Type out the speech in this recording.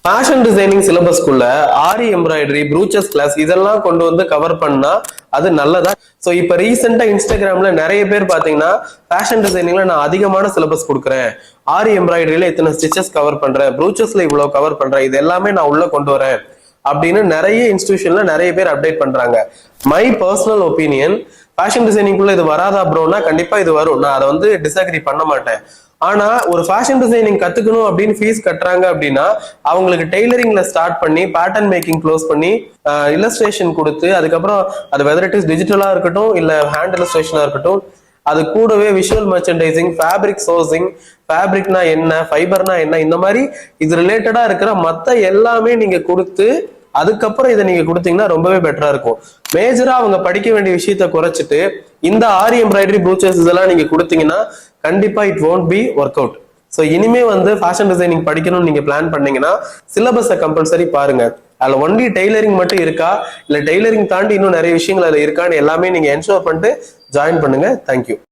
Fashion designing சிலபஸ்க்குள்ள ஆரி embroidery, ப்ரூச்சஸ் class இதெல்லாம் கொண்டு வந்து கவர் பண்ணா அது நல்லதா? ஸோ இப்போ ரீசெண்டா இன்ஸ்டாகிராம்ல நிறைய பேர் பாத்தீங்கன்னா ஃபேஷன் டிசைனிங்ல நான் அதிகமான சிலபஸ் கொடுக்குறேன், ஆரி எம்ப்ராய்டரியில இத்தனை ஸ்டிச்சஸ் கவர் பண்றேன், ப்ரூச்சஸ்ல இவ்வளவு கவர் பண்றேன், இது எல்லாமே நான் உள்ள கொண்டு வரேன் அப்படின்னு நிறைய இன்ஸ்டிடியூஷன்ல நிறைய பேர் அப்டேட் பண்றாங்க. மை பர்சனல் ஒப்பீனியன், ஃபேஷன் டிசைனிங்குள்ள இது வராதா ப்ரோனா கண்டிப்பா இது வரும், நான் அதை வந்து டிஸ்அக்ரி பண்ண மாட்டேன். ஆனா ஒரு ஃபேஷன் டிசைனிங் கத்துக்கணும் அப்படின்னு ஃபீஸ் கட்டுறாங்க அப்படின்னா அவங்களுக்கு டெய்லரிங்ல ஸ்டார்ட் பண்ணி பேட்டர்ன் மேக்கிங் க்ளோஸ் பண்ணி இல்லஸ்ட்ரேஷன் கொடுத்து அதுக்கப்புறம் அது வெதர் இட் இஸ் டிஜிட்டலா இருக்கட்டும் இல்ல ஹேண்ட் இல்லஸ்ட்ரேஷனா இருக்கட்டும், அது கூடவே விஷுவல் மெர்ச்சன்டைசிங், ஃபேப்ரிக் சோர்சிங், ஃபேப்ரிக்னா என்ன, ஃபைபர்னா என்ன, இந்த மாதிரி இது ரிலேட்டடா இருக்கிற மத்த எல்லாமே நீங்க கொடுத்து அதுக்கப்புறம் இதை நீங்க கொடுத்தீங்கன்னா ரொம்பவே பெட்டரா இருக்கும். மேஜரா அவங்க படிக்க வேண்டிய விஷயத்த குறைச்சிட்டு இந்த ஆரி எம்ப்ராய்டரி, ப்ரூச்சஸ் இதெல்லாம் நீங்க கொடுத்தீங்கன்னா கண்டிப்பா it won't be work out. So இனிமே வந்து ஃபேஷன் டிசைனிங் படிக்கணும்னு நீங்க பிளான் பண்ணீங்கன்னா சிலபஸை கம்பல்சரி பாருங்க. அதுல ஒன்லி டெய்லரிங் மட்டும் இருக்கா இல்ல டெய்லரிங் தாண்டி இன்னும் நிறைய விஷயங்கள் அதுல இருக்கான்னு எல்லாமே நீங்க என்ஷோர் பண்ணிட்டு ஜாயின் பண்ணுங்க. தேங்க்யூ.